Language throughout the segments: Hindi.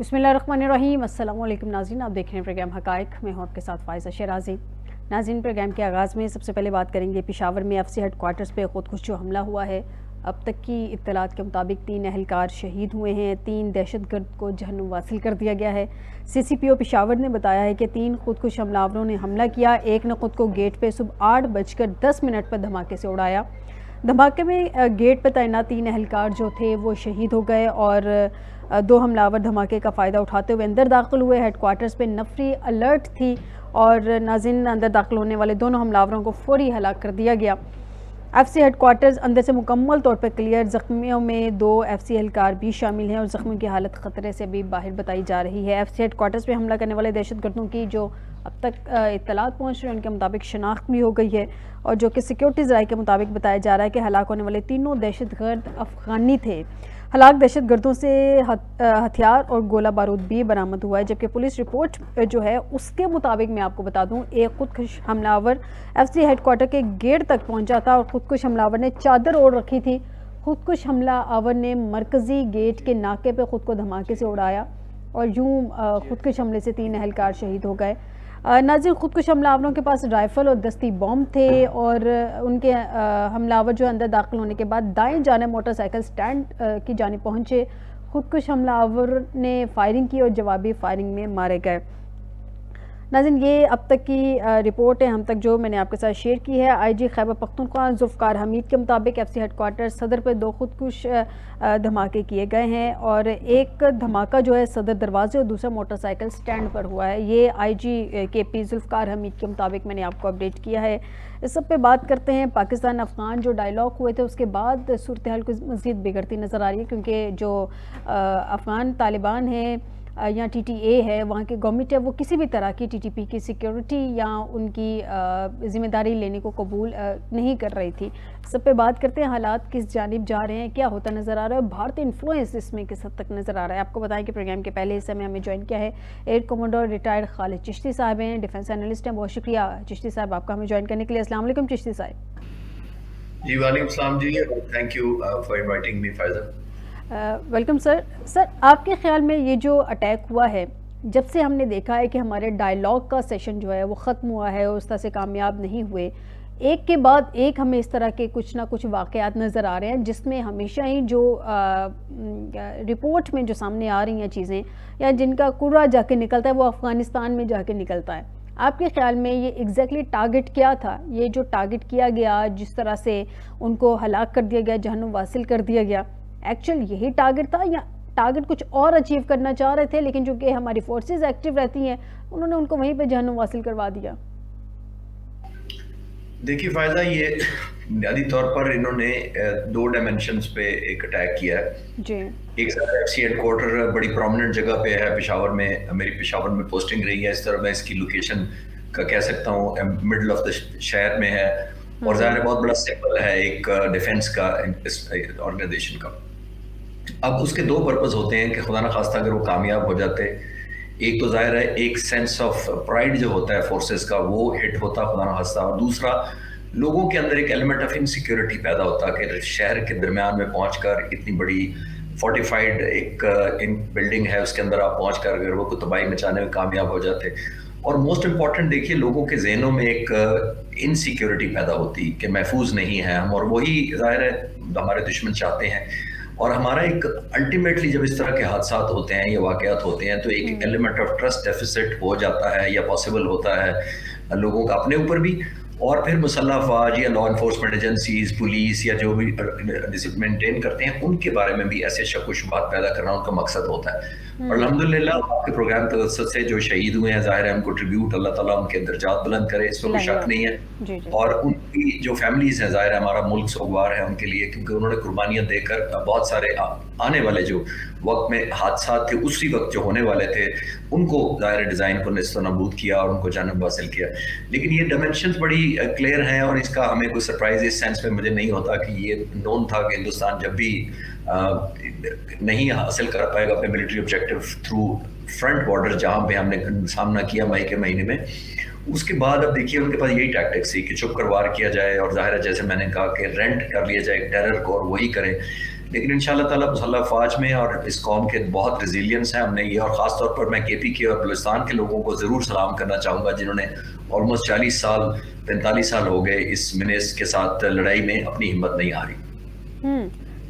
बिस्मिल्लाहिर्रहमानिर्रहीम। अस्सलाम वालेकुम नाज़रीन, आप देख रहे हैं प्रोग्राम हक़ाइक़। मैं हूं आपके साथ फ़ाइज़ा शराजी। नाज़रीन, प्रोग्राम के आगाज़ में सबसे पहले बात करेंगे पेशावर में एफसी हेडक्वार्टर्स पे खुदकुश जो हमला हुआ है। अब तक की इत्तलात के मुताबिक 3 अहलकार शहीद हुए हैं, 3 दहशतगर्द को जहन्नुम वासिल कर दिया गया है। CCPO पेशावर ने बताया है कि 3 खुदकुश हमलावरों ने हमला किया। एक ने खुद को गेट पे सुबह 8:10 पर धमाके से उड़ाया। धमाके में गेट पर तैनात 3 अहलकार जो थे वो शहीद हो गए और 2 हमलावर धमाके का फ़ायदा उठाते हुए अंदर दाखिल हुए। हेडक्वार्टर्स पे नफरी अलर्ट थी और नाज़रीन, अंदर दाखिल होने वाले दोनों हमलावरों को फौरी हलाक कर दिया गया। एफसी हेडक्वार्टर्स अंदर से मुकम्मल तौर पर क्लियर। ज़ख्मियों में 2 एफसी एहलकार भी शामिल हैं और ज़ख्मियों की हालत ख़तरे से भी बाहर बताई जा रही है। एफसी हेडक्वार्टर्स पे हमला करने वाले दहशतगर्दों की जो अब तक इत्तलात पहुँच रही है उनके मुताबिक शनाख्त भी हो गई है और जो कि सिक्योरिटीज़ राय के मुताबिक बताया जा रहा है कि हलाक होने वाले तीनों दहशतगर्द अफ़गानी थे। हलाक दहशतगर्दों से हथियार और गोला बारूद भी बरामद हुआ है, जबकि पुलिस रिपोर्ट जो है उसके मुताबिक मैं आपको बता दूं, एक खुदकुश हमलावर एफसी हेडक्वार्टर के गेट तक पहुंचा था और खुदकुश हमलावर ने चादर ओढ़ रखी थी। खुदकुश हमलावर ने मरकज़ी गेट के नाके पे खुद को धमाके से उड़ाया और यूं खुदकुश हमले से 3 अहलकार शहीद हो गए। नाज़रीन, खुदकुश हमलावरों के पास राइफ़ल और दस्ती बम थे और उनके हमलावर जो अंदर दाखिल होने के बाद दाएं जानिब मोटरसाइकिल स्टैंड की जानिब पहुंचे। खुदकुश हमलावर ने फायरिंग की और जवाबी फायरिंग में मारे गए। नाज़रीन, ये अब तक की रिपोर्ट है हम तक जो मैंने आपके साथ शेयर की है। IG खैबर पख्तूनख्वा जुल्फ़िकार हमीद के मुताबिक एफसी हेडक्वार्टर सदर पर 2 खुदकुश धमाके किए गए हैं और एक धमाका जो है सदर दरवाजे और दूसरा मोटरसाइकिल स्टैंड पर हुआ है। ये IG KP जुल्फ़िकार हमीद के मुताबिक मैंने आपको अपडेट किया है। इस सब पे बात करते हैं। पाकिस्तान अफ़गान जो डायलॉग हुए थे उसके बाद सूरत हाल कुछ मज़ीद बिगड़ती नज़र आ रही है, क्योंकि जो अफ़गान तालिबान हैं या TTA है, वहाँ की गवर्नमेंट है, वो किसी भी तरह की TTP की सिक्योरिटी या उनकी ज़िम्मेदारी लेने को कबूल नहीं कर रही थी। सब पे बात करते हैं। हालात किस जानिब जा रहे हैं, क्या होता नज़र आ रहा है, भारतीय इन्फ्लुएंस इसमें किस हद तक नज़र आ रहा है। आपको बताएं कि प्रोग्राम के पहले हिस्से में हमें ज्वाइन किया है air commander retired Khalid Chishti साहब हैं, डिफेंस एनालिस्ट हैं। बहुत शुक्रिया चिश्ती साहब आपका हमें ज्वाइन करने के लिए। अस्सलाम वालेकुम चिश्ती साहब। जी वालेकुम सलाम जी, thank you for inviting me Faiza. Welcome sir. आपके ख़्याल में ये जो अटैक हुआ है, जब से हमने देखा है कि हमारे डायलॉग का सेशन जो है वो ख़त्म हुआ है और उस तरह से कामयाब नहीं हुए, एक के बाद एक हमें इस तरह के कुछ ना कुछ वाक़यात नज़र आ रहे हैं जिसमें हमेशा ही जो रिपोर्ट में जो सामने आ रही हैं चीज़ें या जिनका कुरा जाके निकलता है वो अफ़गानिस्तान में जाके निकलता है। आपके ख़्याल में ये एग्जैक्टली टारगेट क्या था? ये जो टारगेट किया गया, जिस तरह से उनको हलाक कर दिया गया, जहन्नुम वासिल कर दिया गया, एक्चुअल यही टारगेट था या टारगेट कुछ और अचीव करना चाह रहे थे, लेकिन चूंकि हमारी फोर्सेस एक्टिव रहती हैं उन्होंने उनको वहीं पे जहन्नुम वासिल करवा दिया? देखिए फ़ाइज़ा, ये बुनियादी तौर पर इन्होंने 2 डायमेंशंस पे एक अटैक किया है जी। एक एफसी हेडक्वार्टर बड़ी प्रोमिनेंट जगह पे है पेशावर में, मेरी पेशावर में पोस्टिंग रही है। इस तरह मैं इसकी लोकेशन का कह सकता हूँ, मिडल ऑफ द शहर में है और ज़ाहिर बहुत बड़ा सिंबल है एक डिफेंस का, ऑर्गेनाइजेशन का। अब उसके 2 पर्पस होते हैं कि खुदा न खास्ता अगर वो कामयाब हो जाते, एक तो जाहिर है एक सेंस ऑफ प्राइड जो होता है फोर्सेस का वो हिट होता खुदा न खास्ता, और दूसरा लोगों के अंदर एक एलिमेंट ऑफ इनसिक्योरिटी पैदा होता कि शहर के दरमियान में पहुंचकर इतनी बड़ी फोर्टिफाइड एक बिल्डिंग है उसके अंदर आप पहुंचकर अगर वो कोई तबाही मचाने में कामयाब हो जाते, और मोस्ट इम्पॉर्टेंट देखिए लोगों के जहनों में एक इनसिक्योरिटी पैदा होती कि महफूज नहीं है हम, और वही जाहिर है हमारे दुश्मन चाहते हैं। और हमारा एक अल्टीमेटली जब इस तरह के हादसात होते हैं या वाक़यात होते हैं तो एक एलिमेंट ऑफ ट्रस्ट डेफिसिट हो जाता है या पॉसिबल होता है लोगों का अपने ऊपर भी, और फिर मुसल्लह अफवाज या लॉ इन्फोर्समेंट एजेंसीज, पुलिस या जो भी डिसिप्लिन मेंटेन करते हैं उनके बारे में भी ऐसे शक व शुबहात पैदा करना उनका मकसद होता है। और अल्हम्दुलिल्लाह आपके प्रोग्राम तवज्जुह से जो शहीद हुए हैं, ज़ाहिर है उनको ट्रिब्यूट अल्लाह ताला उनके दर्जात बुलंद करे, इसमें कोई शक नहीं है। और उनकी जो फैमिलीज हैं, ज़ाहिर है हमारा मुल्क सोगवार है उनके लिए, क्योंकि उन्होंने कुर्बानियाँ देकर बहुत सारे आने वाले जो वक्त में हादसा थे उसी वक्त जो होने वाले थे उनको ज़ाहिर डिज़ाइन को निस्त नबूद किया और उनको जानब हासिल किया। लेकिन ये डायमेंशंस बड़ी क्लियर हैं और इसका हमें कोई सरप्राइज इस सेंस में मुझे नहीं होता कि ये नोन था कि हिंदुस्तान जब भी नहीं हासिल कर पाएगा अपने military objective through front border जहाँ पे हमने सामना किया मई के महीने में, उसके बाद अब देखिए उनके पास यही टैक्टिक्स थी कि चुप कर वार किया जाए और जाहिर है जैसे मैंने कहा कि रेंट कर लिया जाए टेरर को और वही करें। लेकिन इंशाल्लाह ताला मुसल्लह फ़ौज में और इस कौम के बहुत रेजिलियंस है हमने ये, और ख़ास तौर पर मैं KP के और बलूचिस्तान के लोगों को ज़रूर सलाम करना चाहूँगा जिन्होंने ऑलमोस्ट 40 साल 45 साल हो गए इस मिनेस के साथ लड़ाई में अपनी हिम्मत नहीं हारी।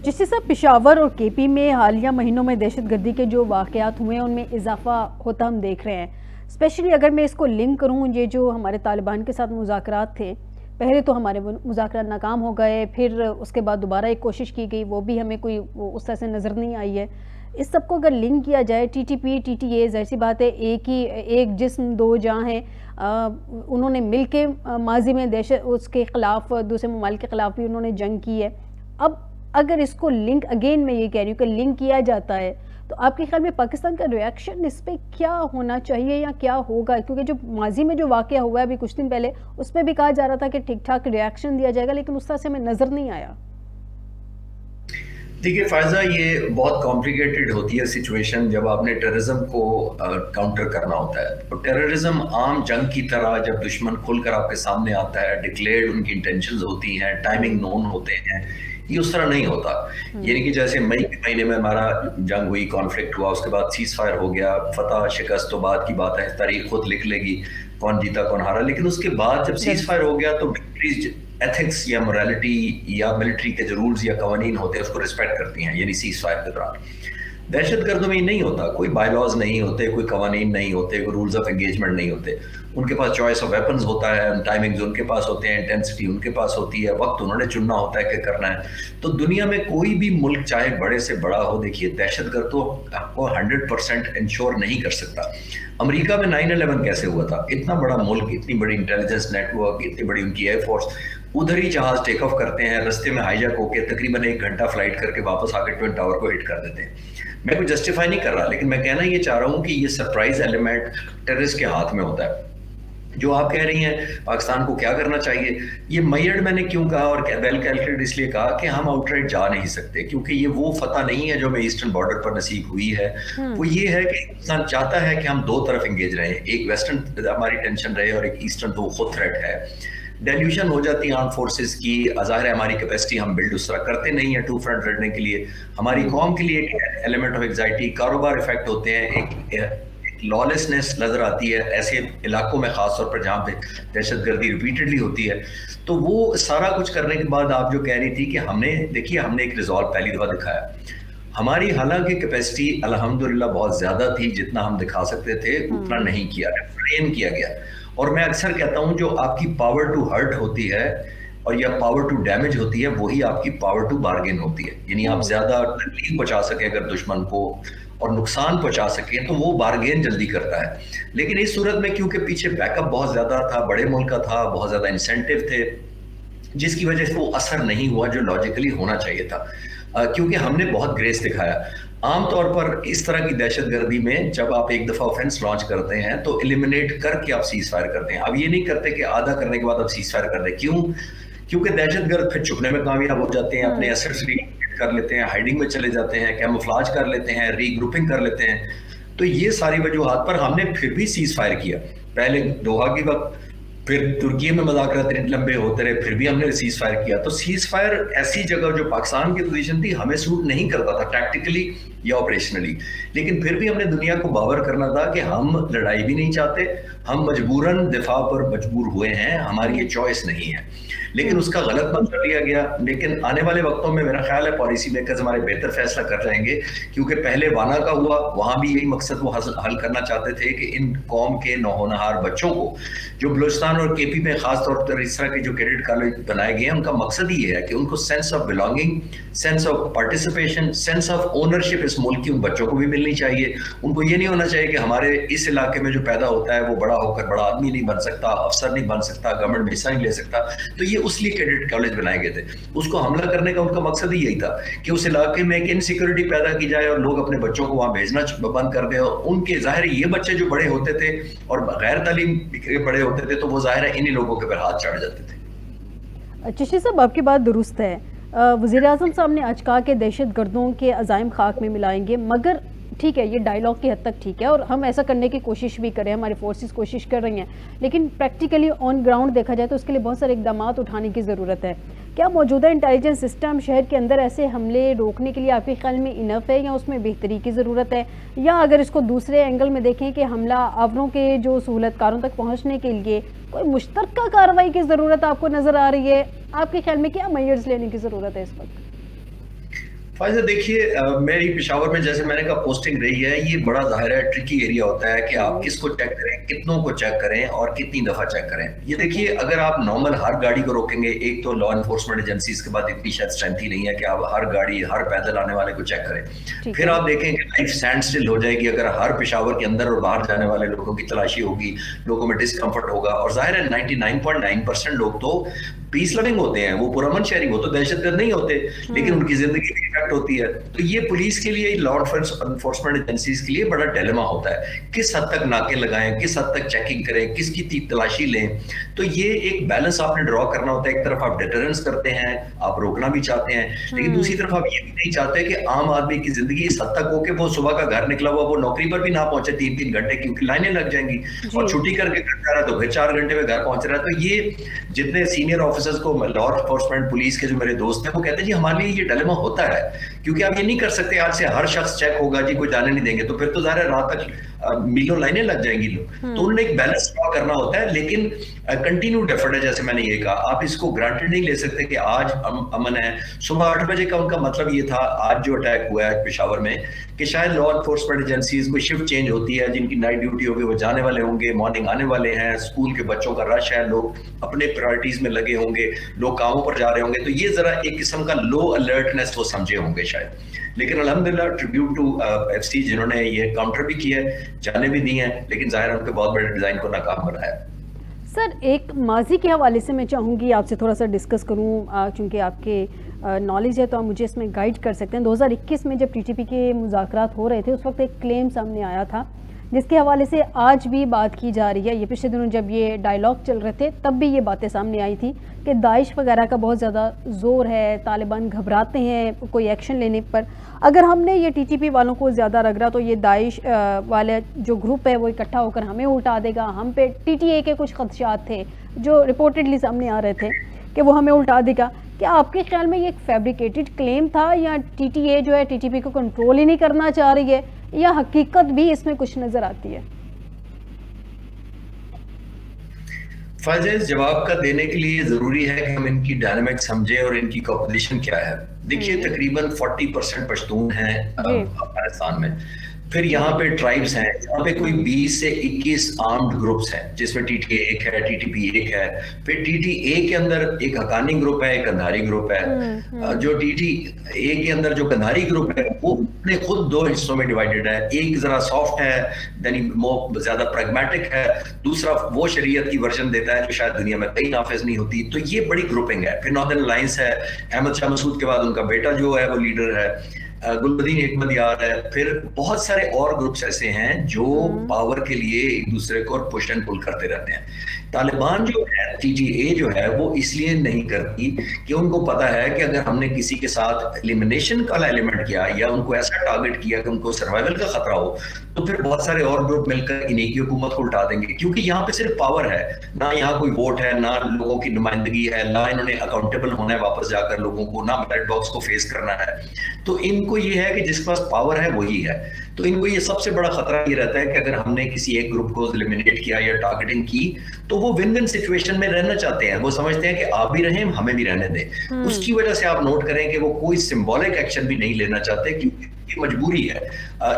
जिससे सब पेशावर और KP में हालिया महीनों में दहशतगर्दी के जो वाक़यात हुए हैं उनमें इजाफा होता हम देख रहे हैं। स्पेशली अगर मैं इसको लिंक करूं, ये जो हमारे तालिबान के साथ मुज़ाकरात थे, पहले तो हमारे मुज़ाकरात नाकाम हो गए, फिर उसके बाद दोबारा एक कोशिश की गई, वो भी हमें कोई उस तरह से नज़र नहीं आई है। इस सब को अगर लिंक किया जाए TTP TTA, ज़ाहिर सी बात है एक जिस्म दो जान हैं, उन्होंने मिल के माजी में दहशत उसके ख़िलाफ़ दूसरे ममालिक के ख़िलाफ़ भी उन्होंने जंग की है। अब अगर इसको लिंक, अगेन मैं ये कह रही हूँ कि लिंक किया जाता है, तो आपके ख्याल में पाकिस्तान का रिएक्शन इस पर क्या होना चाहिए या क्या होगा? क्योंकि जो माजी में जो वाक़या हुआ है अभी कुछ दिन पहले, उसमें भी कहा जा रहा था कि ठीक ठाक रिएक्शन दिया जाएगा, लेकिन उस तरह से हमें नज़र नहीं आया। देखिए फ़ायज़ा, ये बहुत कॉम्प्लिकेटेड होती है सिचुएशन जब आपने टेररिज्म को काउंटर करना होता है। तो टेररिज्म आम जंग की तरह जब दुश्मन खुलकर आपके सामने आता है, डिक्लेयर्ड उनकी इंटेंशंस होती हैं, टाइमिंग नोन होते हैं, ये उस तरह नहीं होता। यानी कि जैसे मई के महीने में हमारा जंग हुई, कॉन्फ्लिक्ट हुआ, उसके बाद सीज फायर हो गया, फतह शिकस्त तो बाद की बात है, तारीख खुद लिख लेगी कौन जीता कौन हारा। लेकिन उसके बाद जब सीज फायर हो गया तो मिलिट्रीज एथिक्स या मोरालिटी या मिलिट्री के जो रूल्स या कवानीन होते हैं उसको रिस्पेक्ट करती हैं। यानी सीज फायर के दौरान दहशतगर्दों में ही नहीं होता, कोई बायलॉज नहीं होते, कोई कवानीन नहीं होते, कोई रूल्स ऑफ एंगेजमेंट नहीं होते। उनके पास चॉइस ऑफ वेपन्स होता है, टाइमिंग्स उनके पास होते हैं, इंटेंसिटी उनके पास होती है, वक्त उन्होंने चुनना होता है कि करना है। तो दुनिया में कोई भी मुल्क चाहे बड़े से बड़ा हो, देखिए दहशतगर्द तो आपको 100% इंश्योर नहीं कर सकता। अमेरिका में 9/11 कैसे हुआ था? इतना बड़ा मुल्क, इतनी बड़ी इंटेलिजेंस नेटवर्क, इतनी बड़ी उनकी एयरफोर्स, उधर ही जहाज टेक ऑफ करते हैं, रस्ते में हाईजैक होकर तकरीबन 1 घंटा फ्लाइट करके वापस आकर ट्विन टावर को हिट कर देते हैं। मैं कोई जस्टिफाई नहीं कर रहा, लेकिन मैं कहना ये चाह रहा हूँ कि ये सरप्राइज एलिमेंट टेररिस्ट के हाथ में होता है। जो आप कह रही हैं पाकिस्तान को क्या करना चाहिए, ये मैयड मैंने क्यों कहा और वेल कैलकुलेटेड इसलिए कहा कि हम आउटराइट जा नहीं सकते, क्योंकि ये वो फतह नहीं है जो हमें ईस्टर्न बॉर्डर पर नसीब हुई है। वो ये है कि पाकिस्तान चाहता है कि हम दो तरफ एंगेज रहें, एक वेस्टर्न हमारी टेंशन रहे और एक ईस्टर्न, तो खुद थ्रेट है। डेल्यूशन हो जाती है आर्म फोर्सेस की, ज़ाहिर है हमारी कैपेसिटी हम बिल्ड उस तरह करते नहीं है टू फ्रंट लड़ने के लिए। हमारी कौम के लिए एक एलिमेंट ऑफ एग्जाइटी, कारोबार इफेक्ट होते हैं, एक लॉलेसनेस नजर आती है ऐसे इलाकों में, खासतौर पर जहाँ पे दहशतगर्दी रिपीटेडली होती है। तो वो सारा कुछ करने के बाद आप जो कह रही थी कि हमने, देखिए हमने एक रिजॉल्व पहली दफा दिखाया। हमारी हालांकि कैपेसिटी अल्हम्दुलिल्लाह बहुत ज्यादा थी, जितना हम दिखा सकते थे उतना नहीं किया, रिफ्रेन किया गया। और मैं अक्सर कहता हूँ जो आपकी पावर टू हर्ट होती है और या पावर टू डैमेज होती है, वही आपकी पावर टू बार्गेन होती है। यानी आप ज्यादा तकलीफ पहुंचा सके अगर दुश्मन को और नुकसान पहुंचा सके तो वो बार्गेन जल्दी करता है। लेकिन इस सूरत में क्योंकि पीछे बैकअप बहुत ज्यादा था, बड़े मुल्क का था, बहुत ज्यादा इंसेंटिव थे, जिसकी वजह से वो असर नहीं हुआ जो लॉजिकली होना चाहिए था, क्योंकि हमने बहुत ग्रेस दिखाया। आमतौर पर इस तरह की दहशतगर्दी में जब आप एक दफा ऑफेंस लॉन्च करते हैं तो एलिमिनेट करके आप सीज फायर करते हैं। अब ये नहीं करते कि आधा करने के बाद आप सीज फायर कर दें। क्यों? क्योंकि दहशतगर्द फिर छुपने में कामयाब हो जाते हैं, अपने एसेट्स कर लेते हैं, हाइडिंग में चले जाते हैं, कैमोफ्लाज कर लेते हैं, रीग्रुपिंग कर लेते हैं। तो ये सारी वजूहात पर हमने फिर भी सीज फायर किया। पहले दोहा के वक्त, फिर तुर्की में मुज़ाकरात लंबे होते रहे, फिर भी हमने सीज फायर किया। तो सीज फायर ऐसी जगह जो पाकिस्तान की पोजीशन थी हमें सूट नहीं करता था टैक्टिकली या ऑपरेशनली, लेकिन फिर भी हमने दुनिया को बावर करना था कि हम लड़ाई भी नहीं चाहते, हम मजबूरन दिफा पर मजबूर हुए हैं, हमारी ये चॉइस नहीं है। लेकिन उसका गलत मंजर लिया गया। लेकिन आने वाले वक्तों में मेरा ख्याल है पॉलिसी मेकर्स हमारे बेहतर फैसला कर जाएंगे, क्योंकि पहले वाना का हुआ, वहां भी यही मकसद वो हल करना चाहते थे कि इन कौम के नौहोनहार बच्चों को, जो बलूचिस्तान और KP में खास तौर पर इस तरह के जो कैडेट कॉलेज बनाए गए हैं, उनका मकसद ही है कि उनको sense of belonging, sense of participation, sense of ownership इस मुल्क की उन बच्चों को भी मिलनी चाहिए। उनको ये नहीं होना चाहिए कि हमारे इस इलाके में जो पैदा होता है वो बड़ा होकर बड़ा आदमी नहीं बन सकता, अफसर नहीं बन सकता, गवर्नमेंट में हिस्सा नहीं ले सकता। तो ये उसलिए कैडेट कॉलेज बनाए गए थे। उसको हमला करने का उनका मकसद ही यही था कि उस इलाके में एक इनसिक्योरिटी पैदा की जाए और लोग अपने बच्चों को वहां भेजना बंद कर दें। और उनके ज़ाहिर ये बच्चे जो बड़े होते थे और गैर तालीम के बड़े होते थे, तो वो ज़ाहिर है इन्हीं लोगों के ऊपर हाथ चढ़ जाते थे। चिश्ती साहब, आपकी बात दुरुस्त है। वज़ीर-ए-आज़म साहब ने आज कहा कि दहशतगर्दों के अज़ाइम खाक में मिलाएंगे, मगर ठीक है, ये डायलॉग की हद तक ठीक है और हम ऐसा करने की कोशिश भी करें, हमारी फोर्सेस कोशिश कर रही हैं, लेकिन प्रैक्टिकली ऑन ग्राउंड देखा जाए तो उसके लिए बहुत सारे इकदाम उठाने की ज़रूरत है। क्या मौजूदा इंटेलिजेंस सिस्टम शहर के अंदर ऐसे हमले रोकने के लिए आपके ख्याल में इनफ है या उसमें बेहतरी की ज़रूरत है, या अगर इसको दूसरे एंगल में देखें कि हमला आवरों के जो सहूलतकारों तक पहुंचने के लिए कोई मुश्तरका कार्रवाई की ज़रूरत आपको नज़र आ रही है? आपके ख्याल में क्या मेजर्स लेने की ज़रूरत है इस वक्त? फायदा देखिए, मेरी पेशावर में जैसे मैंने कहा पोस्टिंग रही है, ये बड़ा ज़ाहिर है ट्रिकी एरिया होता है कि आप किसको चेक करें, कितनों को चेक करें और कितनी दफ़ा चेक करें। ये देखिए, अगर आप नॉर्मल हर गाड़ी को रोकेंगे, एक तो लॉ एनफोर्समेंट एजेंसीज के बाद इतनी शायद स्ट्रेंथ ही नहीं है कि आप हर गाड़ी हर पैदल आने वाले को चेक करें। फिर आप देखें कि लाइफ स्टैंड स्टिल हो जाएगी अगर हर पेशावर के अंदर और बाहर जाने वाले लोगों की तलाशी होगी, लोगों में डिस्कम्फर्ट होगा। और जाहिर है 99.9% लोग तो पीस लविंग होते हैं, वो पुरअमन शहरी, वो तो दहशतगर्द नहीं होते, लेकिन उनकी जिंदगी में इफेक्ट होती है। तो ये पुलिस के लिए, लॉ एनफोर्समेंट एजेंसीज के लिए बड़ा डिलेमा होता है, किस हद तक नाके लगाएं, किस हद तक चेकिंग करें, किसकी तलाशी लें। तो ये एक बैलेंस आपने ड्रॉ करना होता है। एक तरफ आप डिटरेंस करते हैं, आप रोकना भी चाहते हैं, लेकिन दूसरी तरफ आप ये भी नहीं चाहते कि आम आदमी की जिंदगी इस हद तक हो कि वो सुबह का घर निकला हुआ वो नौकरी पर भी ना पहुंचे 3-3 घंटे, क्योंकि लाइनें लग जाएंगी, और छुट्टी करके घर जा रहा है तो फिर 4 घंटे में घर पहुंच रहा है। तो ये जितने सीनियर ऑफिसर्स को, लॉ एनफोर्समेंट पुलिस के जो मेरे दोस्त हैं, वो कहते हैं जी हमारे लिए ये डिलेमा होता है, क्योंकि आप ये नहीं कर सकते आज से हर शख्स चेक होगा जी, कोई जाने नहीं देंगे, तो फिर तो ज़ाहिर है रात तक मीलों लाइनें लग जाएंगी लोग। तो उन्हें एक बैलेंस ड्रॉ करना होता है, लेकिन कंटिन्यूड एफर्ट है। जैसे मैंने ये कहा, आप इसको ग्रांटेड नहीं ले सकते कि आज अमन है। सुबह 8 बजे का उनका मतलब ये था, आज जो अटैक हुआ है पेशावर में, कि शायद लॉ एनफोर्समेंट एजेंसीज को शिफ्ट चेंज होती है, जिनकी नाइट ड्यूटी होगी वो जाने वाले होंगे, मॉर्निंग आने वाले हैं, स्कूल के बच्चों का रश है, लोग अपने प्रायोरिटीज में लगे होंगे, लोग कामों पर जा रहे होंगे। तो ये जरा एक किस्म का लो अलर्टनेस वो समझे होंगे शायद। लेकिन अल्हम्दुलिल्लाह ट्रिब्यूट टू एफसी जिन्होंने ये काउंटर भी किया है, जाने भी दी हैं, लेकिन जाहिर उनके बहुत बड़े डिजाइन को नाकाम बनाया। सर, एक माजी के हवाले से मैं चाहूँगी आपसे थोड़ा सा डिस्कस करूँ, क्योंकि आपके नॉलेज है तो आप मुझे इसमें गाइड कर सकते हैं। 2021 में जब टीटीपी के मुज़ाकरात हो रहे थे, उस वक्त एक क्लेम सामने आया था जिसके हवाले से आज भी बात की जा रही है। ये पिछले दिनों जब ये डायलॉग चल रहे थे तब भी ये बातें सामने आई थी कि दाइश वगैरह का बहुत ज़्यादा ज़ोर है, तालिबान घबराते हैं कोई एक्शन लेने पर। अगर हमने ये टीटीपी वालों को ज़्यादा रगड़ा तो ये दाइश वाले जो ग्रुप है वो इकट्ठा होकर हमें उल्टा देगा। हम पे टीटीए के कुछ खदशात थे जो रिपोर्टेडली सामने आ रहे थे कि वो हमें उल्टा देगा। क्या आपके ख्याल में ये एक फैब्रिकेटेड क्लेम था, या टीटीए जो है टीटीपी को कंट्रोल ही नहीं करना चाह रही है, या हकीकत भी इसमें कुछ नजर आती है? फायज़, जवाब का देने के लिए जरूरी है कि हम इनकी डायनामिक समझें और इनकी कॉम्पोजिशन क्या है। देखिए, तकरीबन 40% पश्तून हैं अफगानिस्तान में। फिर यहाँ पे ट्राइब्स हैं, यहाँ पे कोई 20 से 21 आर्म्ड ग्रुप्स हैं, जिसमें टीटीए एक है, टीटीपी एक है। फिर टीटीए के अंदर एक हकानी ग्रुप है, एक कंधारी ग्रुप है। जो टीटीए के अंदर जो कंधारी ग्रुप है वो अपने खुद 2 हिस्सों में डिवाइडेड है। एक जरा सॉफ्ट है, यानी ज्यादा प्रैग्मेटिक है, दूसरा वो शरीयत की वर्जन देता है जो शायद दुनिया में कहीं नाफिज नहीं होती। तो ये बड़ी ग्रुपिंग है। फिर नॉर्दर्न अलायंस है, अहमद शाह मसूद के बाद उनका बेटा जो है वो लीडर है, गुलबदीन हिकमत यार है। फिर बहुत सारे और ग्रुप्स ऐसे हैं जो पावर के लिए एक दूसरे को पुश एंड पुल करते रहते हैं। तालिबान जो है, टीटीए जो है, वो इसलिए नहीं करती कि उनको पता है कि अगर हमने किसी के साथ एलिमिनेशन का एलिमेंट किया या उनको ऐसा टारगेट किया कि उनको सर्वाइवल का खतरा हो, तो फिर बहुत सारे और ग्रुप मिलकर इन्हीं की हुकूमत को उल्टा देंगे। क्योंकि यहाँ पे सिर्फ पावर है, ना यहाँ कोई वोट है, ना लोगों की नुमाइंदगी है, ना इन्होंने अकाउंटेबल होना है वापस जाकर लोगों को, ना बैलेट बॉक्स को फेस करना है। तो इनको ये है कि जिसके पास पावर है वही है। तो इनको ये सबसे बड़ा खतरा ये रहता है कि अगर हमने किसी एक ग्रुप को एलिमिनेट किया या टारगेटिंग की, तो वो विन विन सिचुएशन में रहना चाहते हैं। वो समझते हैं कि आप भी रहें, हमें भी रहने दें। उसकी वजह से आप नोट करें कि वो कोई सिंबॉलिक एक्शन भी नहीं लेना चाहते, क्योंकि ये मजबूरी है।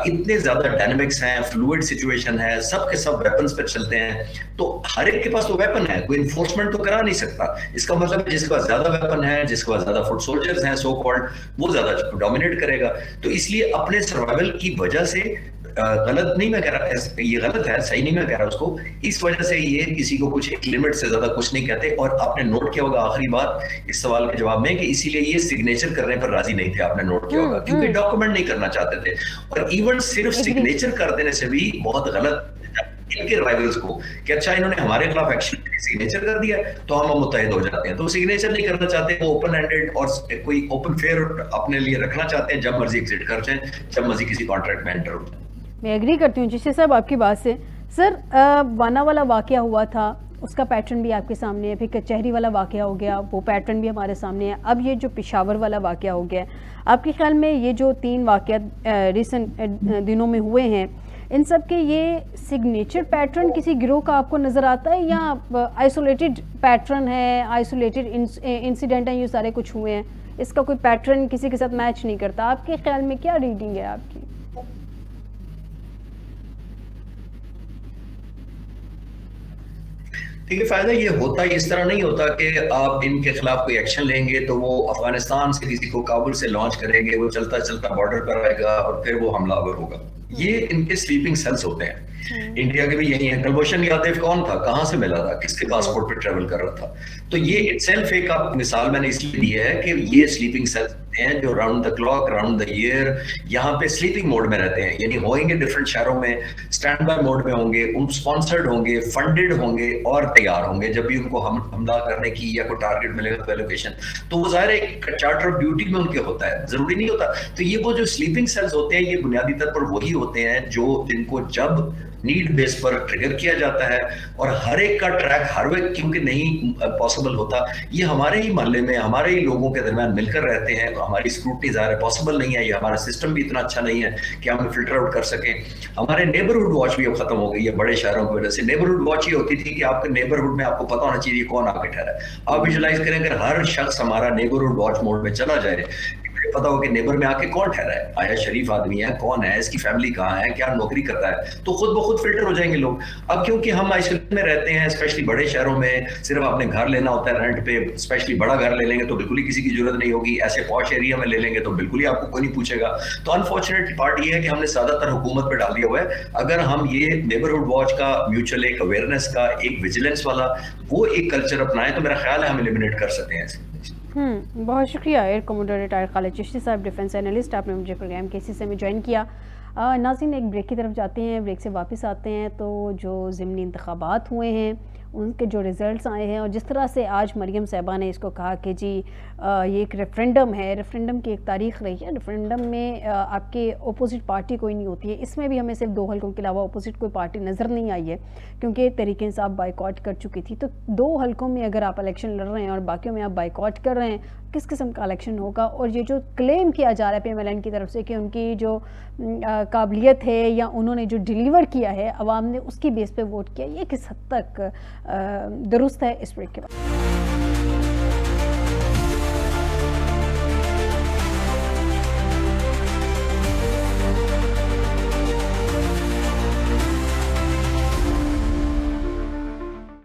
इतने ज्यादा डायनामिक्स हैं, फ्लूइड सिचुएशन है, सब के सब वेपन्स पर चलते हैं। तो हर एक के पास तो वेपन है, कोई इन्फोर्समेंट तो करा नहीं सकता। इसका मतलब जिसके पास ज्यादा वेपन है, जिसके पास ज्यादा फुट सोल्जर्स हैं सो कॉल्ड, वो ज्यादा डोमिनेट करेगा। तो इसलिए अपने सर्वाइवल की वजह से, गलत नहीं मैं कह रहा, ये गलत है, सही नहीं मैं कह रहा उसको, इस वजह से ये किसी को कुछ एक लिमिट से ज्यादा कुछ नहीं कहते। और आपने नोट किया होगा आखिरी बात इस सवाल के जवाब में कि इसीलिए ये सिग्नेचर करने पर राजी नहीं थे, आपने नोट किया होगा, क्योंकि डॉक्यूमेंट नहीं करना चाहते थे। और इवन सिर्फ सिग्नेचर कर देने से भी बहुत गलत इनके राइवल्स को कि अच्छा इन्होंने हमारे खिलाफ एक्शन सिग्नेचर कर दिया तो हम मुत्तहिद हो जाते हैं। तो सिग्नेचर नहीं करना चाहते, वो ओपन हैंडेड और कोई ओपन फेयर अपने लिए रखना चाहते हैं, जब मर्जी एग्जिट कर जाए, जब मर्जी किसी कॉन्ट्रैक्ट में एंटर हो जाए। मैं एग्री करती हूँ जिससे साहब आपकी बात से। सर, वाना वाला वाकया हुआ था, उसका पैटर्न भी आपके सामने है, फिर कचहरी वाला वाक़या हो गया, वो पैटर्न भी हमारे सामने है, अब ये जो पेशावर वाला वाक़या हो गया है, आपके ख्याल में ये जो 3 वाक़यात रिसेंट दिनों में हुए हैं, इन सब के ये सिग्नेचर पैटर्न किसी गिरोह का आपको नज़र आता है या आइसोलेटेड पैटर्न है, आइसोलेटेड इंसिडेंट हैं, ये सारे कुछ हुए हैं, इसका कोई पैटर्न किसी के साथ मैच नहीं करता? आपके ख्याल में क्या रीडिंग है आपकी? देखिए, फायदा ये होता है, इस तरह नहीं होता कि आप इनके खिलाफ कोई एक्शन लेंगे तो वो अफगानिस्तान से किसी को काबुल से लॉन्च करेंगे, वो चलता चलता बॉर्डर पर आएगा और फिर वो हमलावर होगा। ये इनके स्लीपिंग सेल्स होते हैं। इंडिया के भी यही है। कुलभूषण यादव कौन था, कहां से मिला था, किसके पासपोर्ट पे ट्रेवल कर रहा था? तो ये इटसेल्फ एक आप मिसाल मैंने इसलिए दी है कि ये स्लीपिंग सेल्स हैं जो round the clock, round the year यहाँ पे स्लीपिंग मोड में रहते हैं, यानी होंगे डिफरेंट शहरों में, स्टैंड बाय मोड में होंगे, उन स्पॉन्सर्ड होंगे, फंडेड होंगे और तैयार होंगे जब भी उनको हमला करने की या कोई टारगेट मिलेगा तो एलोकेशन, तो वो जाहिर है एक चार्टर ऑफ ड्यूटी में उनके होता है, जरूरी नहीं होता। तो ये वो जो स्लीपिंग सेल्स होते हैं, ये बुनियादी तौर पर वही होते हैं जो जिनको जब नीड बेस पर ट्रिगर किया जाता है, और हर एक का ट्रैक हर वक्त क्योंकि नहीं पॉसिबल होता, ये हमारे ही मोहल्ले में हमारे ही लोगों के दरमियान मिलकर रहते हैं, हमारी स्क्रूटनी ज़ाहिर पॉसिबल नहीं है, ये हमारा सिस्टम भी इतना अच्छा नहीं है कि हम फिल्टर आउट कर सकें। हमारे नेबरहुड वॉच भी अब खत्म हो गई है बड़े शहरों की वजह से। नेबरहुड वॉच ये होती थी कि आपके नेबरहुड में आपको पता होना चाहिए कौन आके ठहरा है। आप विजुलाइज करें अगर हर शख्स हमारा नेबरहुड वॉच मोड में चला जाए, पता हो कि नेबर में आके कौन ठहरा है, आया शरीफ आदमी है, कौन है, इसकी फैमिली कहाँ है, क्या नौकरी करता है, तो खुद ब खुद फिल्टर हो जाएंगे लोग। अब क्योंकि हम आइसोलेशन में रहते हैं, स्पेशली बड़े शहरों में, सिर्फ आपने घर लेना होता है रेंट पे, स्पेशली बड़ा घर ले लेंगे तो बिल्कुल ही किसी की जरूरत नहीं होगी, ऐसे पॉश एरिया में ले लेंगे तो बिल्कुल ही आपको कोई नहीं पूछेगा। तो अनफॉर्चुनेट पार्ट ये है कि हमने ज्यादातर हुकूमत पे डाल दिया हुआ है। अगर हम ये नेबरहुड वॉच का, म्यूचुअल एक अवेयरनेस का, एक विजिलेंस वाला वो एक कल्चर अपनाएं तो मेरा ख्याल है हम एलिमिनेट कर सकते हैं। बहुत शुक्रिया air commodore retired Khalid Chishti साहब, डिफेंस एनालिस्ट, आपने मुझे प्रोग्राम के हिस्से में ज्वाइन किया। नाज़रीन, एक ब्रेक की तरफ जाते हैं, ब्रेक से वापस आते हैं तो जो ज़िमनी इंतखाबात हुए हैं उनके जो रिज़ल्ट्स आए हैं और जिस तरह से आज मरियम साहिबा ने इसको कहा कि जी ये एक रेफरेंडम है, रेफरेंडम की एक तारीख रही है, रेफरेंडम में आपके अपोजिट पार्टी कोई नहीं होती है। इसमें भी हमें सिर्फ 2 हल्कों के अलावा अपोजिट कोई पार्टी नज़र नहीं आई है क्योंकि तहरीक इंसाफ बाइकॉट कर चुकी थी। तो 2 हल्कों में अगर आप इलेक्शन लड़ रहे हैं और बाकियों में आप बाइकॉट कर रहे हैं, किस किस्म का इलेक्शन होगा? और ये जो क्लेम किया जा रहा है PMLN की तरफ से कि उनकी जो काबिलियत है या उन्होंने जो डिलीवर किया है, अवाम ने उसकी बेस पे वोट किया, ये किस हद तक दुरुस्त है? इस ब्रेक के बाद